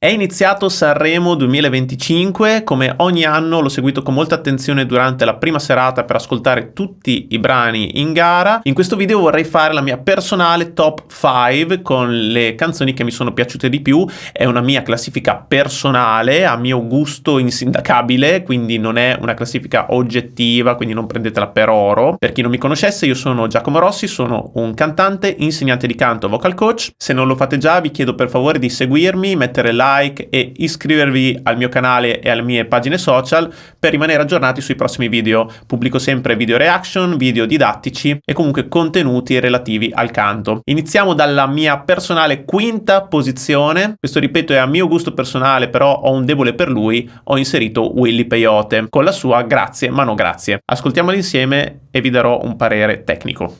È iniziato Sanremo 2025, come ogni anno l'ho seguito con molta attenzione durante la prima serata per ascoltare tutti i brani in gara. In questo video vorrei fare la mia personale top 5 con le canzoni che mi sono piaciute di più. È una mia classifica personale, a mio gusto insindacabile, quindi non è una classifica oggettiva, quindi non prendetela per oro. Per chi non mi conoscesse, io sono Giacomo Rossi, sono un cantante, insegnante di canto, vocal coach. Se non lo fate già, vi chiedo per favore di seguirmi, mettere like e iscrivervi al mio canale e alle mie pagine social per rimanere aggiornati sui prossimi video. Pubblico sempre video reaction, video didattici e comunque contenuti relativi al canto. Iniziamo dalla mia personale quinta posizione. Questo, ripeto, è a mio gusto personale, però ho un debole per lui. Ho inserito Willy Peyote con la sua Grazie ma no grazie. Ascoltiamolo insieme e vi darò un parere tecnico.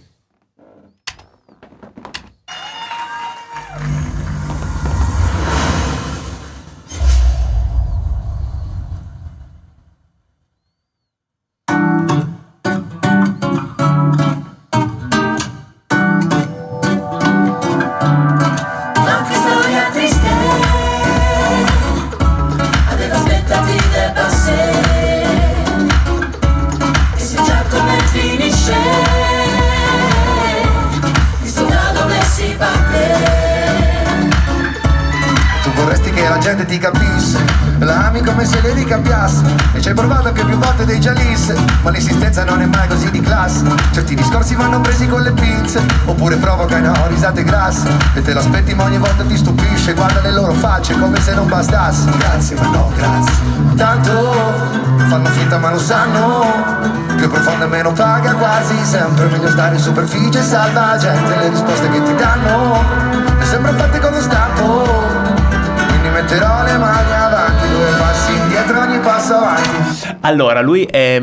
Vorresti che la gente ti capisse, la ami come se le ricambiasse, e ci hai provato anche più volte dei gialisse, ma l'insistenza non è mai così di classe. Certi discorsi vanno presi con le pinze, oppure provocano risate grasse, e te l'aspetti ma ogni volta ti stupisce. Guarda le loro facce come se non bastasse. Grazie ma no grazie. Tanto fanno finta ma lo sanno, più profonda e meno paga quasi sempre. Meglio stare in superficie e salva gente, le risposte che ti danno è sempre fatte con lo stampo. Metterò le mani avanti, due passi indietro, ogni passo avanti. Allora, lui è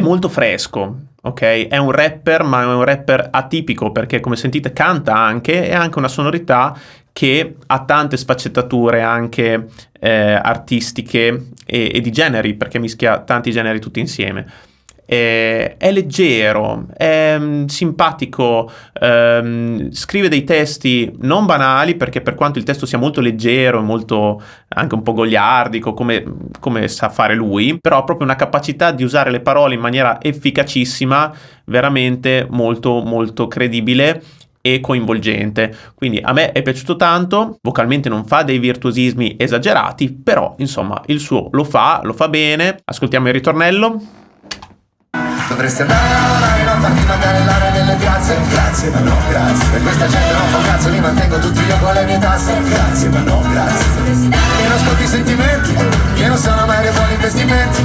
molto fresco, ok? È un rapper, ma è un rapper atipico perché, come sentite, canta anche e ha anche una sonorità che ha tante sfaccettature anche artistiche e di generi, perché mischia tanti generi tutti insieme. È leggero, è simpatico, scrive dei testi non banali, perché per quanto il testo sia molto leggero e molto anche un po' goliardico come sa fare lui, però ha proprio una capacità di usare le parole in maniera efficacissima, veramente molto molto credibile e coinvolgente. Quindi a me è piaciuto tanto. Vocalmente non fa dei virtuosismi esagerati, però insomma il suo lo fa bene. Ascoltiamo il ritornello. Dovresti andare a lavorare, non farti manganellare nelle piazze. Grazie ma no grazie. Per questa gente non fa cazzo, li mantengo tutti io con le mie tasse. Grazie ma no grazie. E non ascolti i sentimenti, che non sono mai dei buoni investimenti.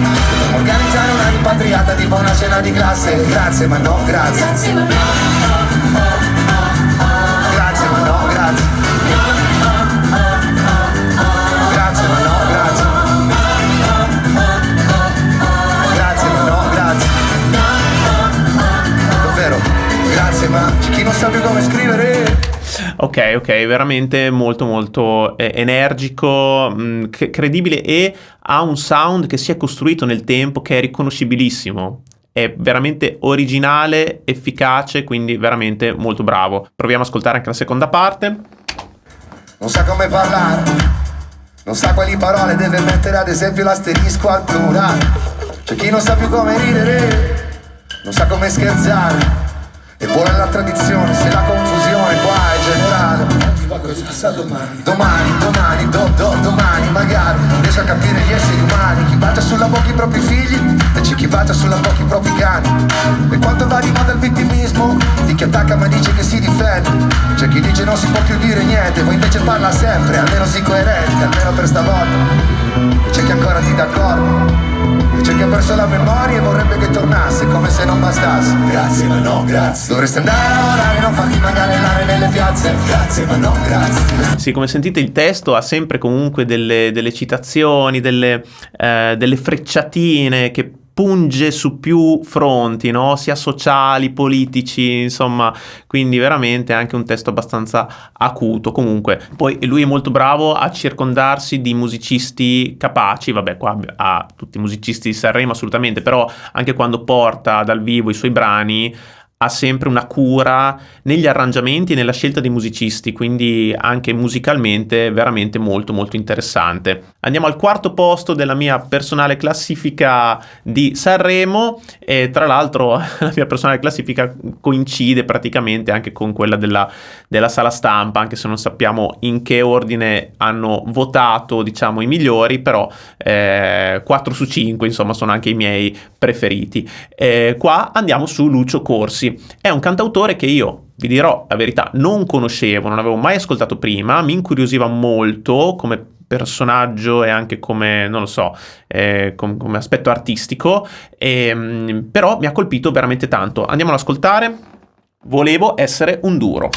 Organizzare una rimpatriata tipo una cena di classe. Grazie ma no grazie. Grazie ma no grazie. Grazie ma no grazie. Grazie ma no grazie. Grazie, ma c'è chi non sa più come scrivere. Ok, veramente molto molto energico, credibile, e ha un sound che si è costruito nel tempo che è riconoscibilissimo. È veramente originale, efficace, quindi veramente molto bravo. Proviamo ad ascoltare anche la seconda parte. Non sa come parlare, non sa quali parole deve mettere, ad esempio l'asterisco al plurale. C'è chi non sa più come ridere, non sa come scherzare, e vuole la tradizione se la confusione qua è generale. Oggi va così, chissà domani. Domani magari riesco a capire gli esseri umani. Chi bacia sulla bocca i propri figli e c'è chi bacia sulla bocca i propri cani. E quanto va di moda il vittimismo di chi attacca ma dice che si difende. C'è chi dice non si può più dire niente, poi invece parla sempre, almeno sii coerente, almeno per stavolta. E c'è chi ancora ti dà d'accordo, e c'è chi ha perso la memoria e vorrebbe che tornasse come se non bastasse. Grazie ma no grazie. Dovresti andare a lavorare, non farti manganellare nelle piazze. Grazie ma no grazie. Sì, come sentite il testo ha sempre comunque delle citazioni, delle frecciatine che punge su più fronti, no? Sia sociali, politici, insomma, quindi veramente anche un testo abbastanza acuto. Comunque, poi lui è molto bravo a circondarsi di musicisti capaci, vabbè, qua ha tutti i musicisti di Sanremo assolutamente, però anche quando porta dal vivo i suoi brani ha sempre una cura negli arrangiamenti e nella scelta dei musicisti, quindi anche musicalmente veramente molto molto interessante. Andiamo al quarto posto della mia personale classifica di Sanremo, e tra l'altro la mia personale classifica coincide praticamente anche con quella della sala stampa, anche se non sappiamo in che ordine hanno votato, diciamo, i migliori, però 4 su 5 insomma sono anche i miei preferiti. Qua andiamo su Lucio Corsi. È un cantautore che io, vi dirò la verità, non conoscevo, non avevo mai ascoltato prima, mi incuriosiva molto come personaggio e anche come, non lo so, come aspetto artistico, però mi ha colpito veramente tanto. Andiamo ad ascoltare Volevo essere un duro.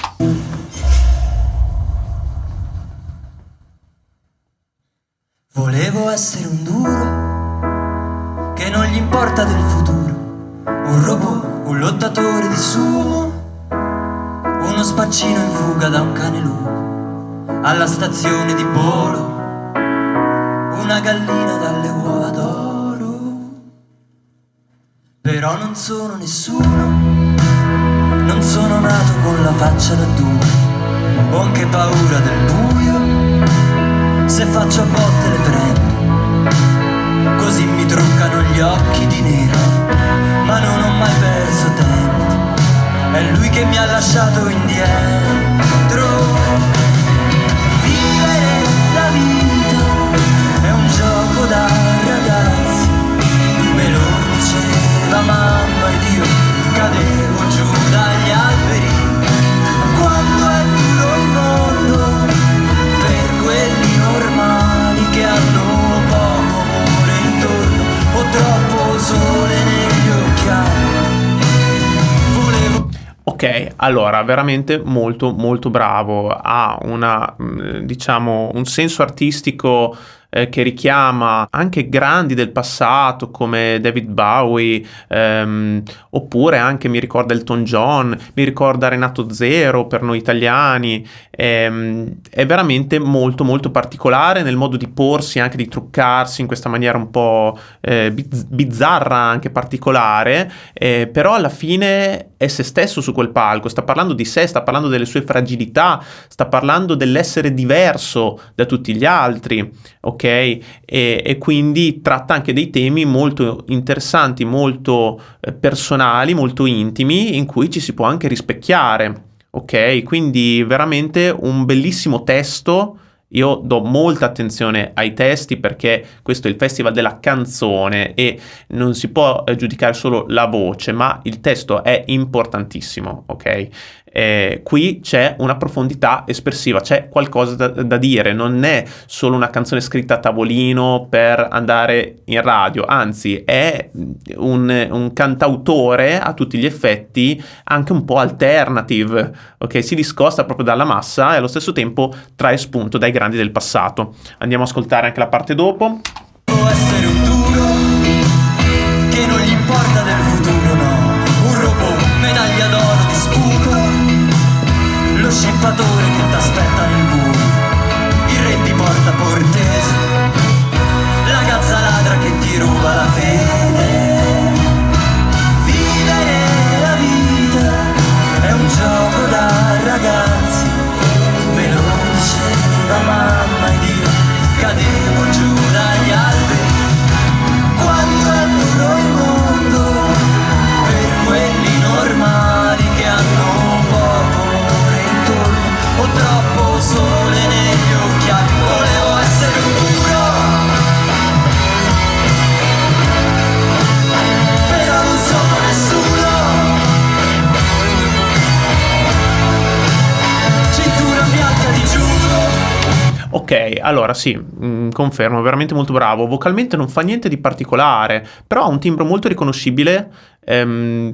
Volevo essere un duro che non gli importa del futuro, un robot, un lottatore di sumo, uno spaccino in fuga da un cane lupo, alla stazione di Polo, una gallina dalle uova d'oro. Però non sono nessuno, non sono nato con la faccia da duro, ho anche paura del buio, se faccio a botte le prendo, così mi truccano gli occhi di nero, ma non ho mai perso tempo, è lui che mi ha lasciato indietro. Vivere la vita è un gioco da ragazzi, me lo diceva mamma ed io cadevo giù dagli alberi. Quando è duro il mondo per quelli normali che hanno poco amore intorno o troppo sole negli occhiali. Ok, allora veramente molto molto bravo, ha una diciamo un senso artistico che richiama anche grandi del passato come David Bowie, oppure anche mi ricorda Elton John, mi ricorda Renato Zero per noi italiani. È veramente molto molto particolare nel modo di porsi, anche di truccarsi in questa maniera un po' bizzarra, anche particolare, però alla fine è se stesso su quel palco, sta parlando di sé, sta parlando delle sue fragilità, sta parlando dell'essere diverso da tutti gli altri, ok? E quindi tratta anche dei temi molto interessanti, molto personali, molto intimi, in cui ci si può anche rispecchiare, ok? Quindi veramente un bellissimo testo. Io do molta attenzione ai testi perché questo è il festival della canzone e non si può giudicare solo la voce, ma il testo è importantissimo, ok? Qui c'è una profondità espressiva, c'è qualcosa da dire, non è solo una canzone scritta a tavolino per andare in radio, anzi è un cantautore a tutti gli effetti, anche un po' alternative, ok? Si discosta proprio dalla massa e allo stesso tempo trae spunto dai grandi del passato. Andiamo a ascoltare anche la parte dopo. Può essere un duro che non gli importa del futuro, no, un robot, medaglia d'oro di sputo, lo scippatore che t'aspetta nel buio, il re di Porta Portese, la gazza ladra che ti ruba la fede. Vivere la vita è un gioco da ragazzi, me lo diceva mamma ed io cadevo giù dagli alberi. Quando è duro il mondo per quelli normali che hanno poco amore intorno o troppo sole negli occhiali. Volevo essere un duro, però non sono nessuno. Cintura bianca di judo. Ok, allora sì, confermo, è veramente molto bravo. Vocalmente non fa niente di particolare, però ha un timbro molto riconoscibile,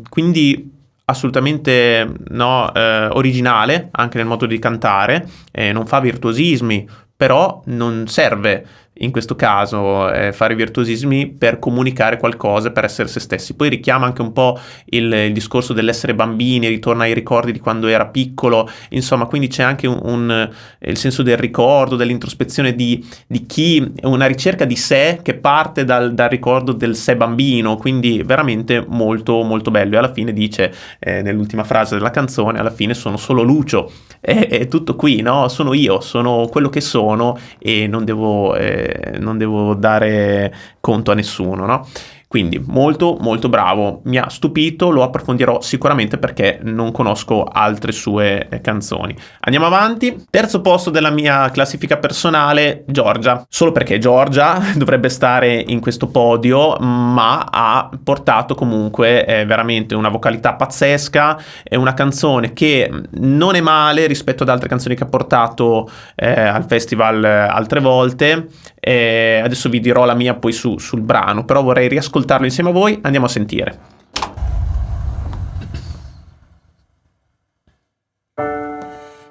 quindi assolutamente no, originale anche nel modo di cantare, non fa virtuosismi, però non serve in questo caso fare virtuosismi per comunicare qualcosa, per essere se stessi. Poi richiama anche un po' il discorso dell'essere bambini, ritorna ai ricordi di quando era piccolo, insomma, quindi c'è anche il senso del ricordo, dell'introspezione di chi, una ricerca di sé che parte dal ricordo del sé bambino, quindi veramente molto molto bello. E alla fine dice, nell'ultima frase della canzone, alla fine sono solo Lucio, è tutto qui, no? Sono io, sono quello che sono e non devo dare conto a nessuno, no? Quindi molto molto bravo, mi ha stupito, lo approfondirò sicuramente perché non conosco altre sue canzoni. Andiamo avanti. Terzo posto della mia classifica personale, Giorgia. Solo perché Giorgia dovrebbe stare in questo podio, ma ha portato comunque veramente una vocalità pazzesca, è una canzone che non è male rispetto ad altre canzoni che ha portato al festival altre volte. Adesso vi dirò la mia poi sul brano, però vorrei riascoltarlo insieme a voi. Andiamo a sentire.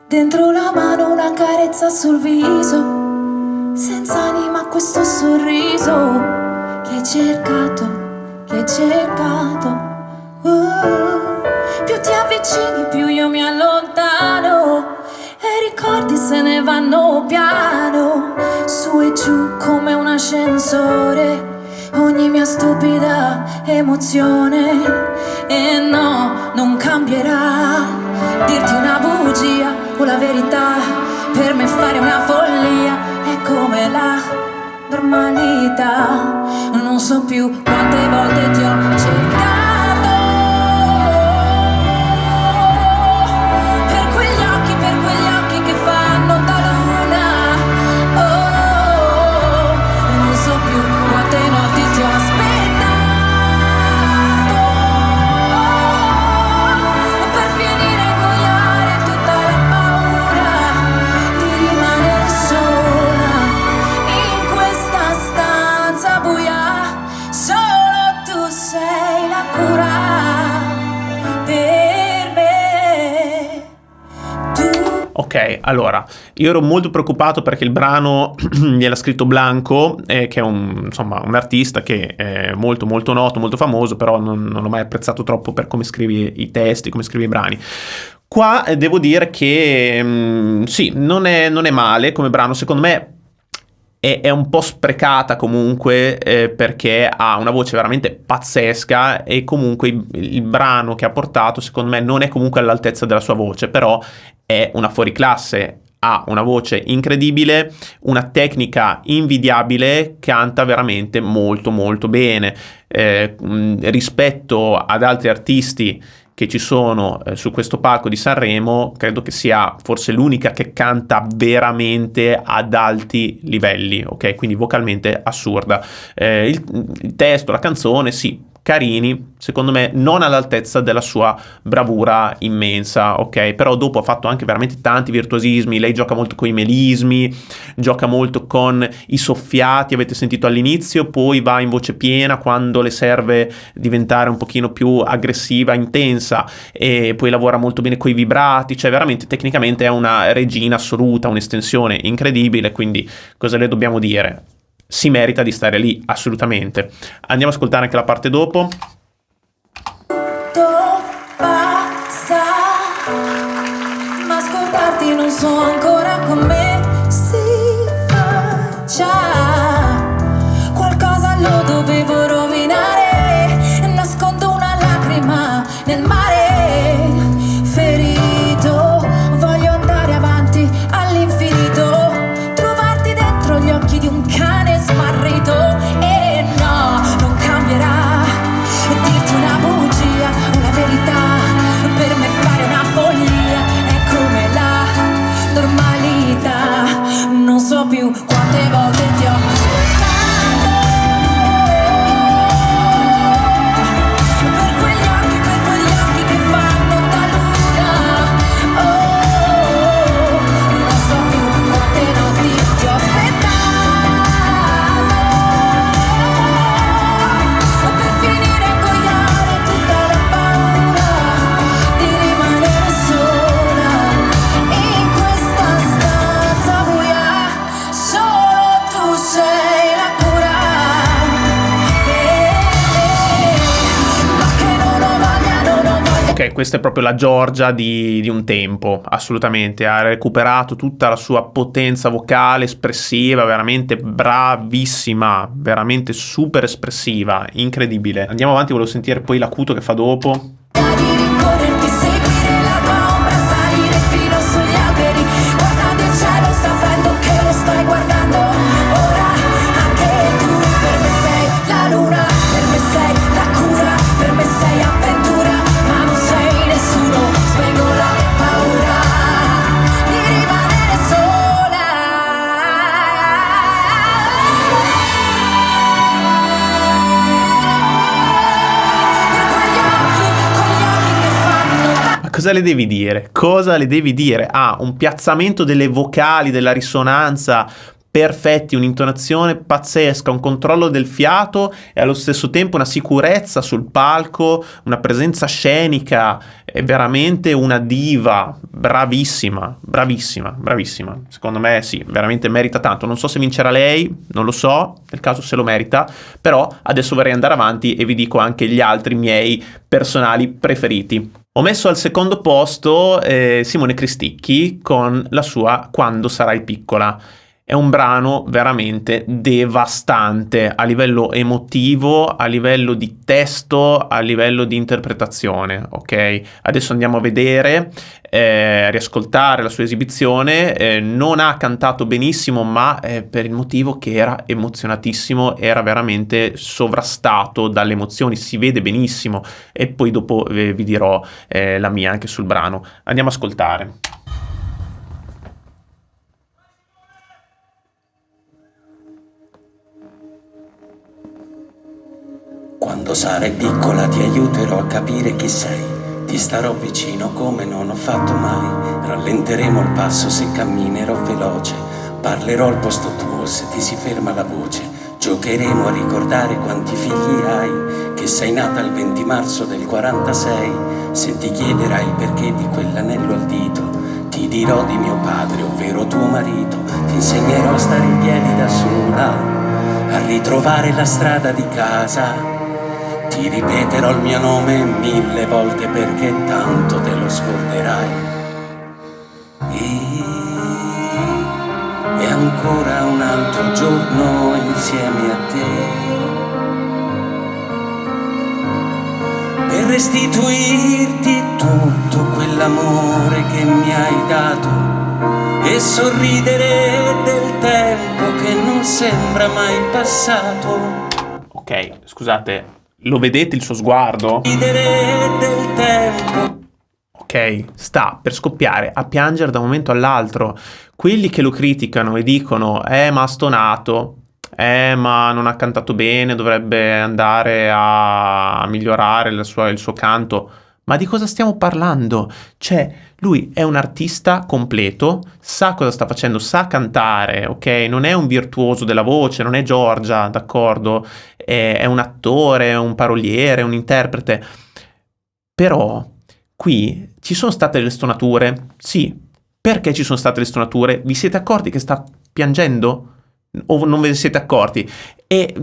Dentro la mano una carezza sul viso, senza anima questo sorriso che hai cercato, che hai cercato. Più ti avvicini più io mi allontano e ricordi se ne vanno piano, su e giù come un ascensore, ogni mia stupida emozione. E no, non cambierà dirti una bugia o la verità, per me fare una follia è come la normalità. Non so più quante volte ti ho cercato, Ok, allora, io ero molto preoccupato perché il brano gliel'ha scritto Blanco, che è un artista che è molto molto noto, molto famoso, però non l'ho mai apprezzato troppo per come scrive i testi, come scrive i brani. Qua devo dire che sì, non è male come brano, secondo me è un po' sprecata comunque, perché ha una voce veramente pazzesca e comunque il brano che ha portato secondo me non è comunque all'altezza della sua voce, però è una fuoriclasse, ha una voce incredibile, una tecnica invidiabile, canta veramente molto molto bene, rispetto ad altri artisti che ci sono su questo palco di Sanremo. Credo che sia forse l'unica che canta veramente ad alti livelli, ok? Quindi vocalmente assurda. Il testo, la canzone, sì, carini, secondo me non all'altezza della sua bravura immensa, ok? Però dopo ha fatto anche veramente tanti virtuosismi, lei gioca molto con i melismi, gioca molto con i soffiati, avete sentito all'inizio, poi va in voce piena quando le serve diventare un pochino più aggressiva, intensa, e poi lavora molto bene coi vibrati, cioè veramente tecnicamente è una regina assoluta, un'estensione incredibile, quindi cosa le dobbiamo dire? Si merita di stare lì, assolutamente. Andiamo ad ascoltare anche la parte dopo. Tutto passa, ma scordarti non so ancora come si faccia. Qualcosa lo dovevo rovinare, nascondo una lacrima nel mare. Ferito, voglio andare avanti all'infinito, trovarti dentro gli occhi di un cane smarrito. E no, non cambierà dirti una bugia o la verità, per me fare una follia è come la normalità. Ok, questa è proprio la Giorgia di un tempo, assolutamente, ha recuperato tutta la sua potenza vocale, espressiva, veramente bravissima, veramente super espressiva, incredibile. Andiamo avanti, volevo sentire poi l'acuto che fa dopo. Di rincorrerti, seguire la tua ombra, salire fino sugli alberi, guardando il cielo sapendo che lo stai guardando. Ora anche tu per me sei la luna, per me sei la cura, per me sei avventura, ma non sei nessuno, spengo la paura di rimanere sola. Per quegli occhi che fanno. Ma cosa le devi dire? Cosa le devi dire? Ha un piazzamento delle vocali, della risonanza perfetti, un'intonazione pazzesca, un controllo del fiato e allo stesso tempo una sicurezza sul palco, una presenza scenica, è veramente una diva, bravissima, bravissima, bravissima. Secondo me sì, veramente merita tanto. Non so se vincerà lei, non lo so, nel caso se lo merita, però adesso vorrei andare avanti e vi dico anche gli altri miei personali preferiti. Ho messo al secondo posto Simone Cristicchi con la sua Quando sarai piccola. È un brano veramente devastante a livello emotivo, a livello di testo, a livello di interpretazione, ok? Adesso andiamo a vedere, a riascoltare la sua esibizione. Non ha cantato benissimo, ma per il motivo che era emozionatissimo, era veramente sovrastato dalle emozioni, si vede benissimo. E poi dopo vi dirò la mia anche sul brano. Andiamo a ascoltare. Quando sarai piccola ti aiuterò a capire chi sei. Ti starò vicino come non ho fatto mai. Rallenteremo il passo se camminerò veloce. Parlerò al posto tuo se ti si ferma la voce. Giocheremo a ricordare quanti figli hai. Che sei nata il 20 marzo del 46. Se ti chiederai perché di quell'anello al dito, ti dirò di mio padre, ovvero tuo marito. Ti insegnerò a stare in piedi da sola, a ritrovare la strada di casa. Ti ripeterò il mio nome 1000 volte perché tanto te lo scorderai. E ancora un altro giorno insieme a te, per restituirti tutto quell'amore che mi hai dato e sorridere del tempo che non sembra mai passato. Ok, scusate. Lo vedete il suo sguardo? Del tempo. Ok, sta per scoppiare a piangere da un momento all'altro. Quelli che lo criticano e dicono ma ha stonato, ma non ha cantato bene, dovrebbe andare a migliorare il suo canto. Ma di cosa stiamo parlando? Cioè, lui è un artista completo, sa cosa sta facendo, sa cantare, ok? Non è un virtuoso della voce, non è Giorgia, d'accordo? È un attore, un paroliere, un interprete. Però qui ci sono state delle stonature? Sì. Perché ci sono state le stonature? Vi siete accorti che sta piangendo? O non ve ne siete accorti? E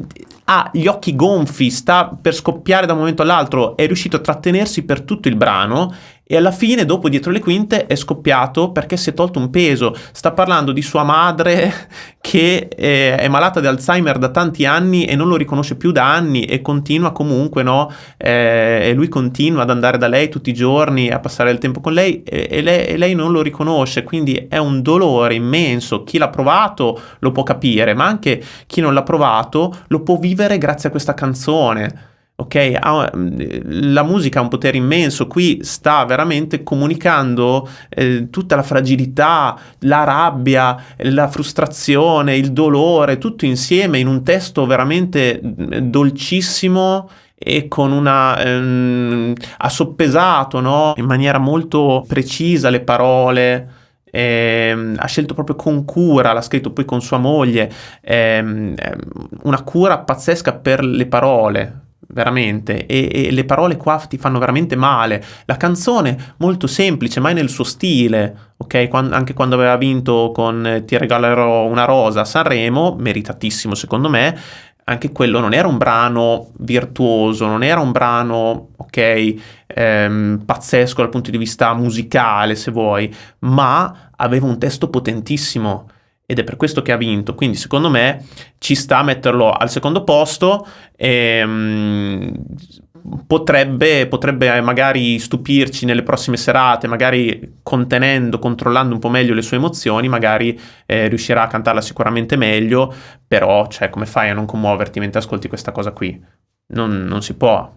ha gli occhi gonfi, sta per scoppiare da un momento all'altro, è riuscito a trattenersi per tutto il brano e alla fine, dopo dietro le quinte, è scoppiato perché si è tolto un peso. Sta parlando di sua madre che è malata di Alzheimer da tanti anni e non lo riconosce più da anni e continua comunque, no? E lui continua ad andare da lei tutti i giorni, a passare il tempo con lei e lei non lo riconosce, quindi è un dolore immenso. Chi l'ha provato lo può capire, ma anche chi non l'ha provato lo può vivere grazie a questa canzone. Ok, la musica ha un potere immenso, qui sta veramente comunicando tutta la fragilità, la rabbia, la frustrazione, il dolore, tutto insieme in un testo veramente dolcissimo e con ha soppesato, no? In maniera molto precisa le parole. Ha scelto proprio con cura, l'ha scritto poi con sua moglie, una cura pazzesca per le parole, veramente, e le parole qua ti fanno veramente male. La canzone molto semplice, ma è nel suo stile, ok? Anche quando aveva vinto con Ti regalerò una rosa a Sanremo, meritatissimo secondo me, anche quello non era un brano virtuoso, non era un brano, pazzesco dal punto di vista musicale, se vuoi, ma aveva un testo potentissimo ed è per questo che ha vinto. Quindi secondo me ci sta a metterlo al secondo posto. Potrebbe magari stupirci nelle prossime serate, magari controllando un po' meglio le sue emozioni, magari riuscirà a cantarla sicuramente meglio, però cioè, come fai a non commuoverti mentre ascolti questa cosa qui? Non si può,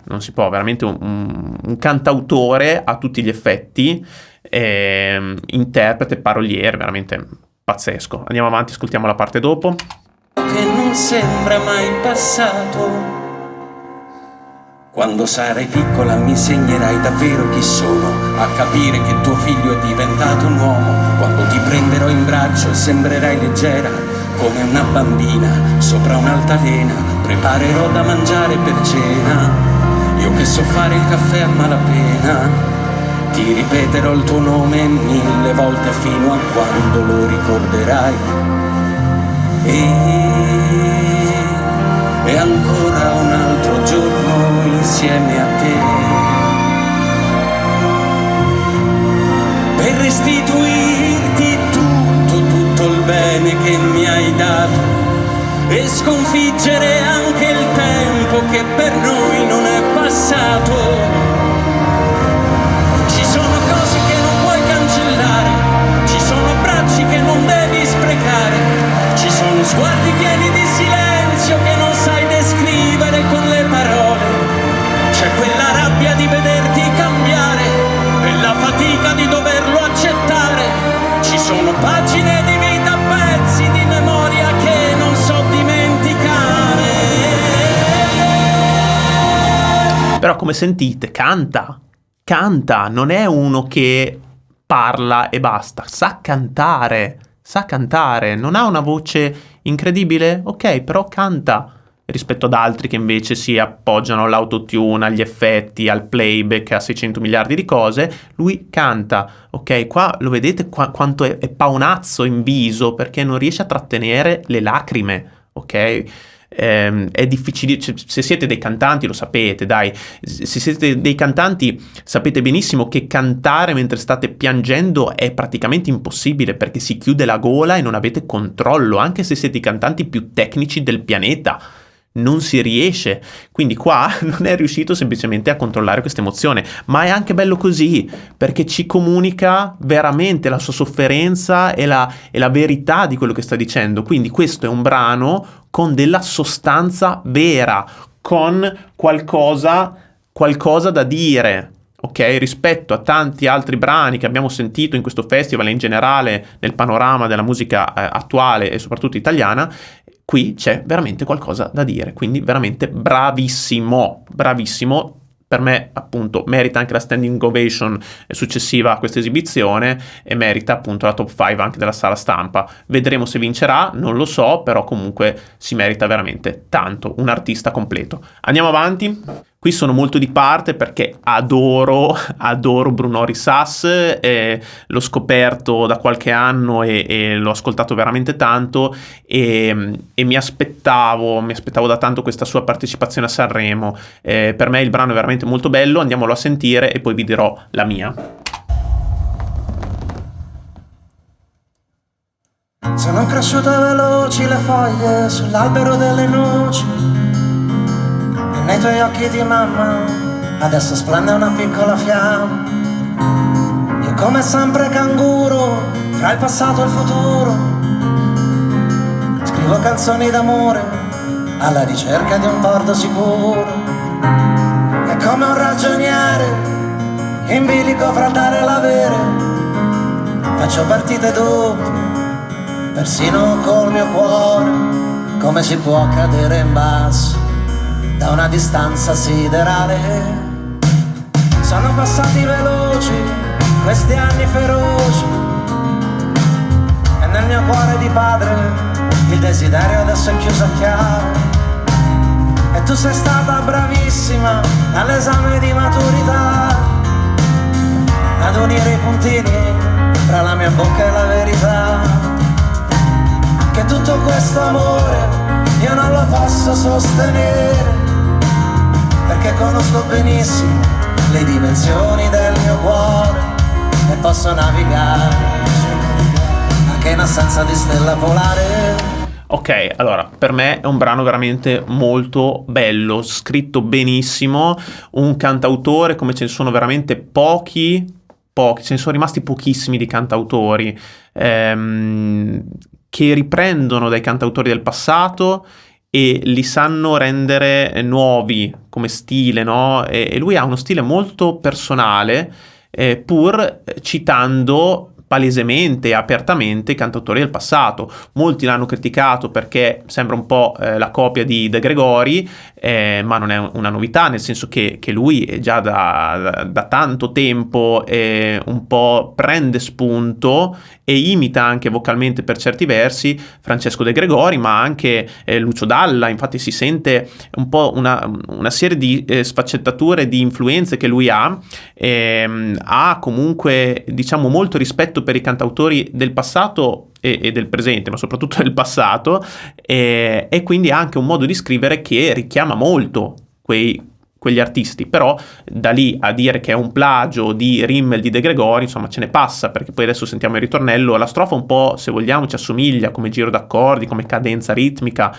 veramente un cantautore a tutti gli effetti, interprete, paroliere, veramente pazzesco. Andiamo avanti, ascoltiamo la parte dopo. Che non sembra mai passato. Quando sarai piccola mi insegnerai davvero chi sono, a capire che tuo figlio è diventato un uomo. Quando ti prenderò in braccio sembrerai leggera come una bambina sopra un'altalena. Preparerò da mangiare per cena, io che so fare il caffè a malapena. Ti ripeterò il tuo nome 1000 volte fino a quando lo ricorderai. E ancora un altro giorno insieme a te, per restituirti tutto il bene che mi hai dato e sconfiggere anche il tempo che per noi non è passato. Ci sono cose che non puoi cancellare, ci sono abbracci che non devi sprecare, ci sono sguardi pieni di silenzio che non sai descrivere con le parole. C'è quella rabbia di vederti cambiare e la fatica di doverlo accettare. Ci sono pagine di vita, pezzi di memoria che non so dimenticare. Però come sentite, canta, non è uno che parla e basta, sa cantare, non ha una voce incredibile, ok, però canta, rispetto ad altri che invece si appoggiano all'autotune, agli effetti, al playback, a 600 miliardi di cose. Lui canta, ok? Qua lo vedete quanto è paonazzo in viso, perché non riesce a trattenere le lacrime, ok? È difficile, se siete dei cantanti lo sapete, dai, se siete dei cantanti sapete benissimo che cantare mentre state piangendo è praticamente impossibile, perché si chiude la gola e non avete controllo, anche se siete i cantanti più tecnici del pianeta. Non si riesce, quindi qua non è riuscito semplicemente a controllare questa emozione, ma è anche bello così, perché ci comunica veramente la sua sofferenza e la verità di quello che sta dicendo. Quindi questo è un brano con della sostanza vera, con qualcosa da dire, ok? Rispetto a tanti altri brani che abbiamo sentito in questo festival e in generale nel panorama della musica attuale e soprattutto italiana, qui c'è veramente qualcosa da dire, quindi veramente bravissimo. Per me appunto merita anche la standing ovation successiva a questa esibizione e merita appunto la top 5 anche della sala stampa. Vedremo se vincerà, non lo so, però comunque si merita veramente tanto, un artista completo. Andiamo avanti. Qui sono molto di parte perché adoro Bruno Risas, l'ho scoperto da qualche anno e l'ho ascoltato veramente tanto e mi aspettavo da tanto questa sua partecipazione a Sanremo. Per me il brano è veramente molto bello, andiamolo a sentire e poi vi dirò la mia. Sono cresciute veloci le foglie sull'albero delle noci, nei tuoi occhi di mamma adesso splende una piccola fiamma. Io come sempre canguro fra il passato e il futuro, scrivo canzoni d'amore alla ricerca di un porto sicuro. E come un ragioniere in bilico fra dare e l'avere, faccio partite doppie persino col mio cuore. Come si può cadere in basso da una distanza siderale? Sono passati veloci questi anni feroci e nel mio cuore di padre il desiderio adesso è chiuso a chiave. E tu sei stata bravissima all'esame di maturità ad unire i puntini tra la mia bocca e la verità. Che tutto questo amore io non lo posso sostenere, perché conosco benissimo le dimensioni del mio cuore e posso navigare anche in assenza di stella polare. Ok, allora, per me è un brano veramente molto bello, scritto benissimo, un cantautore come ce ne sono veramente pochi, ce ne sono rimasti pochissimi di cantautori che riprendono dai cantautori del passato e li sanno rendere nuovi come stile, no? E lui ha uno stile molto personale, pur citando palesemente e apertamente i cantautori del passato. Molti l'hanno criticato perché sembra un po' la copia di De Gregori, ma non è una novità, nel senso che lui è già da tanto tempo un po' prende spunto e imita anche vocalmente per certi versi Francesco De Gregori, ma anche Lucio Dalla. Infatti si sente un po' una serie di sfaccettature, di influenze che lui ha. Ha comunque, diciamo, molto rispetto per i cantautori del passato e del presente, ma soprattutto del passato, e quindi ha anche un modo di scrivere che richiama molto quegli artisti. Però da lì a dire che è un plagio di Rimmel, di De Gregori, insomma, ce ne passa, perché poi adesso sentiamo il ritornello. La strofa un po', se vogliamo, ci assomiglia come giro d'accordi, come cadenza ritmica,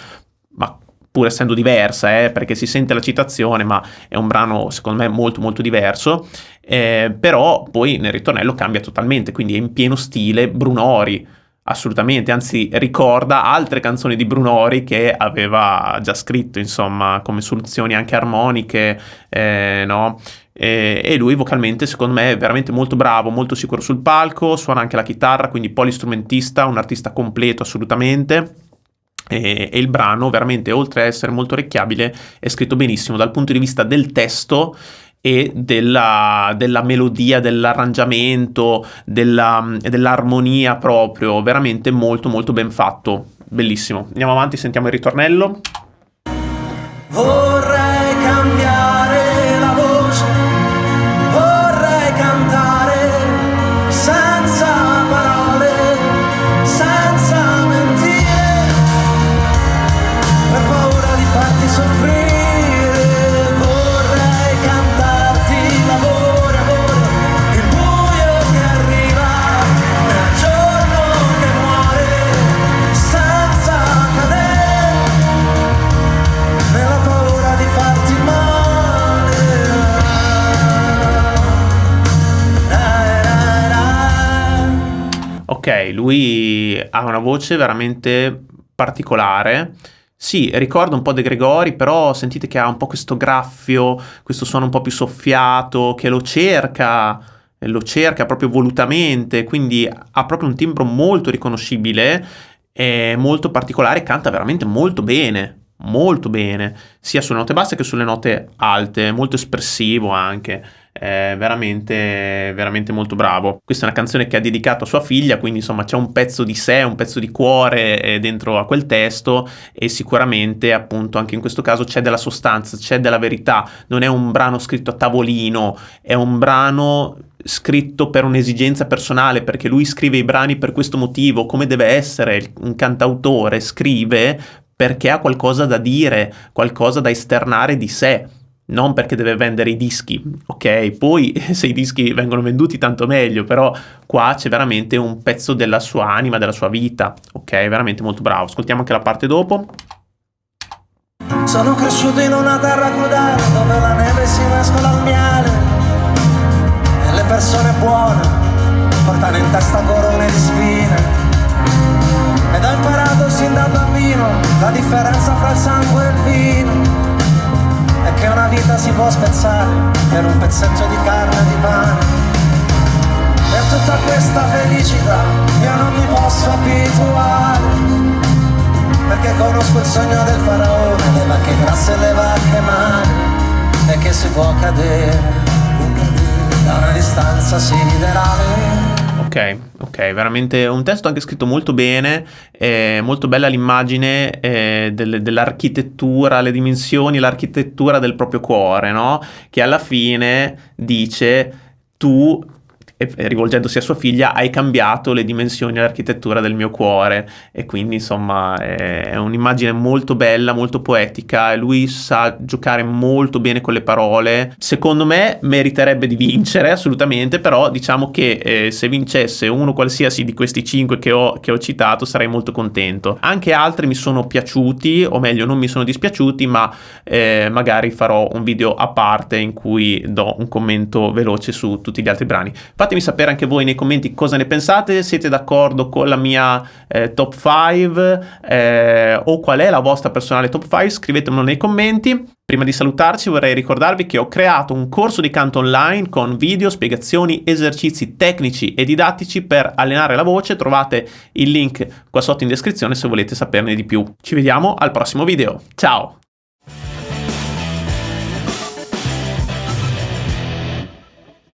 ma pur essendo diversa, perché si sente la citazione, ma è un brano secondo me molto molto diverso. Però poi nel ritornello cambia totalmente, quindi è in pieno stile Brunori, assolutamente, anzi ricorda altre canzoni di Brunori che aveva già scritto, insomma, come soluzioni anche armoniche, no? E lui vocalmente secondo me è veramente molto bravo, molto sicuro sul palco, suona anche la chitarra, quindi polistrumentista, un artista completo assolutamente. E il brano veramente, oltre a essere molto orecchiabile, è scritto benissimo dal punto di vista del testo e della melodia, dell'arrangiamento, dell'armonia, proprio veramente molto molto ben fatto, bellissimo. Andiamo avanti, sentiamo il ritornello. Vorrei cambiare la voce, vorrei cantare senza parole, senza mentire, per paura di farti soffrire. Vorrei cantarti l'amore, amore, il buio che arriva nel giorno che muore, senza cadere nella paura di farti male. Ok, lui ha una voce veramente particolare. Sì, ricorda un po' De Gregori, però sentite che ha un po' questo graffio, questo suono un po' più soffiato, che lo cerca proprio volutamente, quindi ha proprio un timbro molto riconoscibile, è molto particolare, canta veramente molto bene, sia sulle note basse che sulle note alte, molto espressivo anche. È veramente veramente molto bravo. Questa è una canzone che ha dedicato a sua figlia, quindi insomma c'è un pezzo di sé, un pezzo di cuore dentro a quel testo, e sicuramente appunto anche in questo caso c'è della sostanza, c'è della verità. Non è un brano scritto a tavolino, è un brano scritto per un'esigenza personale, perché lui scrive i brani per questo motivo, come deve essere un cantautore, scrive perché ha qualcosa da dire, qualcosa da esternare di sé, non perché deve vendere i dischi, ok? Poi se i dischi vengono venduti tanto meglio, però qua c'è veramente un pezzo della sua anima, della sua vita, ok? Veramente molto bravo. Ascoltiamo anche la parte dopo. Sono cresciuto in una terra crudele dove la neve si mescola al miele e le persone buone portano in testa corone di spine. Ed ho imparato sin da bambino la differenza fra il sangue e il vino, è che una vita si può spezzare per un pezzetto di carne e di pane. E a tutta questa felicità io non mi posso abituare, perché conosco il sogno del faraone, le vacche grasse e le vacche mani, e che si può cadere da una distanza siderale. Ok, veramente un testo anche scritto molto bene, molto bella l'immagine dell'architettura, le dimensioni, l'architettura del proprio cuore, no? Che alla fine dice: tu e rivolgendosi a sua figlia: hai cambiato le dimensioni e l'architettura del mio cuore. E quindi insomma è un'immagine molto bella, molto poetica, e lui sa giocare molto bene con le parole. Secondo me meriterebbe di vincere assolutamente, però diciamo che se vincesse uno qualsiasi di questi 5 che ho citato sarei molto contento. Anche altri mi sono piaciuti, o meglio non mi sono dispiaciuti, ma magari farò un video a parte in cui do un commento veloce su tutti gli altri brani. Fatemi sapere anche voi nei commenti cosa ne pensate, siete d'accordo con la mia top 5 o qual è la vostra personale top 5, scrivetemelo nei commenti. Prima di salutarci vorrei ricordarvi che ho creato un corso di canto online con video, spiegazioni, esercizi tecnici e didattici per allenare la voce. Trovate il link qua sotto in descrizione se volete saperne di più. Ci vediamo al prossimo video, ciao!